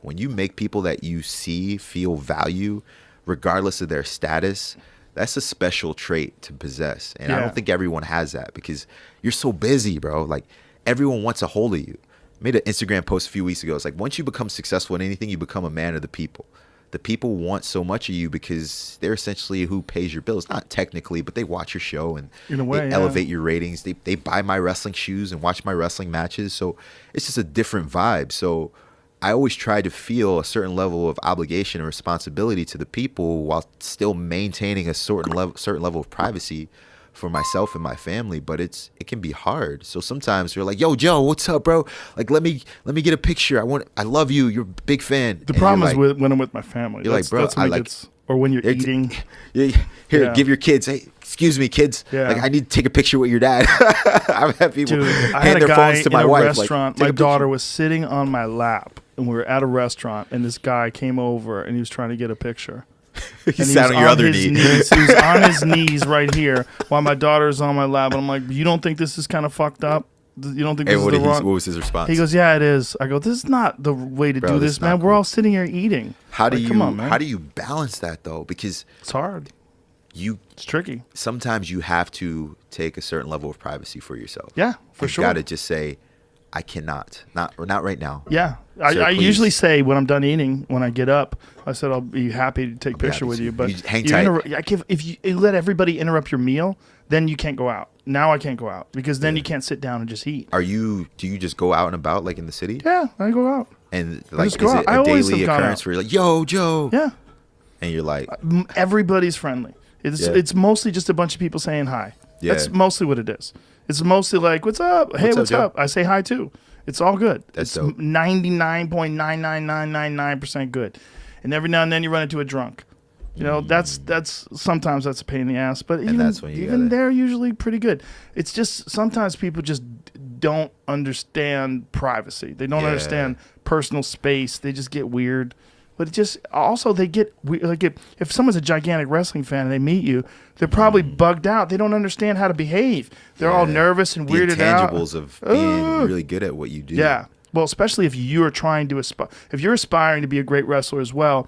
when you make people that you see feel value, regardless of their status, that's a special trait to possess. And I don't think everyone has that because you're so busy, bro. Like everyone wants a hold of you. I made an Instagram post a few weeks ago. It's like once you become successful in anything, you become a man of the people. The people want so much of you because they're essentially who pays your bills. Not technically, but they watch your show and in a way, they elevate your ratings. They buy my wrestling shoes and watch my wrestling matches. So it's just a different vibe. So I always try to feel a certain level of obligation and responsibility to the people while still maintaining a certain level of privacy for myself and my family. But it can be hard. So sometimes you're like, yo, Joe, what's up, bro? Like, let me get a picture. I love you. You're a big fan. The problem is when I'm with my family. You're like, bro, I like. Or when you're eating. Here, give your kids. Hey, excuse me, kids. Yeah. Like, I need to take a picture with your dad. I've had people hand their phones to my wife. Restaurant. Like, my daughter was sitting on my lap, and we were at a restaurant, and this guy came over, and he was trying to get a picture. He sat on your other knee. He was on his knees right here while my daughter's on my lap. And I'm like, you don't think this is kind of fucked up? You don't think this is the wrong? What was his response? He goes, yeah, it is. I go, this is not the way to do this, man. Cool. We're all sitting here eating. Come on, man. How do you balance that though? Because it's hard. It's tricky. Sometimes you have to take a certain level of privacy for yourself. Yeah, for sure. You got to just say, I cannot. Not right now. Yeah. I usually say when I'm done eating, when I get up, I said I'll be happy to take a picture with you. But hang tight. If you let everybody interrupt your meal, then you can't go out. Now I can't go out because then you can't sit down and just eat. Do you just go out and about like in the city? Yeah, I go out. And like, is it a daily occurrence where you're like, yo, Joe? Yeah. And you're like, everybody's friendly. It's mostly just a bunch of people saying hi. Yeah. That's mostly what it is. It's mostly like, what's up? Hey, what's up? I say hi too. It's all good. That's dope. 99.99999% good. And every now and then you run into a drunk. You know, that's sometimes that's a pain in the ass, but even they're usually pretty good. It's just sometimes people just don't understand privacy. They don't understand personal space. They just get weird. But it just also they get like if someone's a gigantic wrestling fan and they meet you, they're probably bugged out. They don't understand how to behave. They're all nervous and weirded out. The intangibles of being really good at what you do. Yeah. Well, especially if you're trying to if you're aspiring to be a great wrestler as well.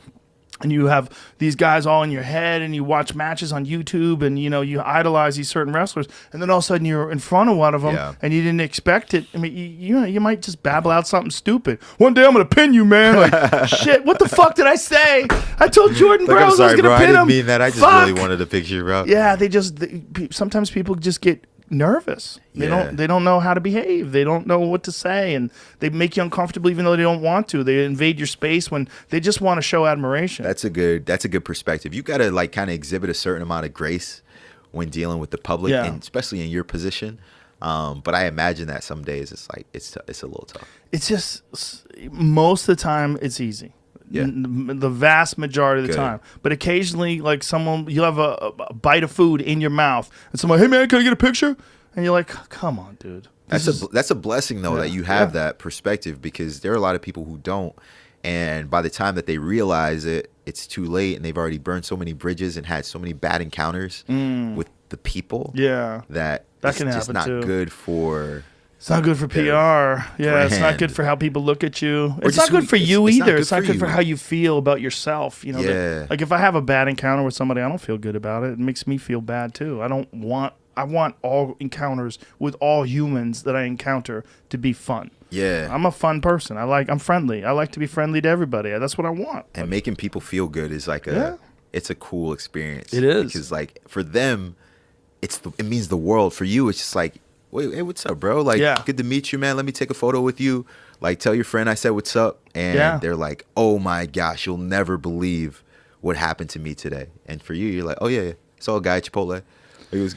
And you have these guys all in your head and you watch matches on YouTube and, you know, you idolize these certain wrestlers. And then all of a sudden you're in front of one of them and you didn't expect it. I mean, you might just babble out something stupid. One day I'm going to pin you, man. Like, shit, what the fuck did I say? I told Jordan Bros I was going to pin him. I didn't mean that. I just really wanted a picture, bro. Yeah, sometimes people just get nervous. They don't know how to behave. They don't know what to say, and they make you uncomfortable even though they don't want to. They invade your space when they just want to show admiration. That's a good perspective. You got to like kind of exhibit a certain amount of grace when dealing with the public, and especially in your position. But I imagine that some days it's like it's a little tough. It's just most of the time it's easy. Yeah. The vast majority of the time. But occasionally, like you'll have a bite of food in your mouth, and someone, hey man, can I get a picture? And you're like, come on, dude. That's a blessing though that you have that perspective, because there are a lot of people who don't, and by the time that they realize it, it's too late, and they've already burned so many bridges and had so many bad encounters with the people. Yeah, that can happen just not too. Good for. It's not good for PR. Yeah, brand. It's not good for how people look at you. It's not good for you either. It's not good for how you feel about yourself. You know, like if I have a bad encounter with somebody, I don't feel good about it. It makes me feel bad too. I want all encounters with all humans that I encounter to be fun. Yeah. I'm a fun person. I'm friendly. I like to be friendly to everybody. That's what I want. And making people feel good is like it's a cool experience. It is. Because like for them, it means the world. For you, it's just like, wait, hey, what's up, bro? Like, good to meet you, man. Let me take a photo with you. Like, tell your friend I said what's up. And they're like, oh my gosh, you'll never believe what happened to me today. And for you, you're like, oh yeah, it's all guy at Chipotle. It was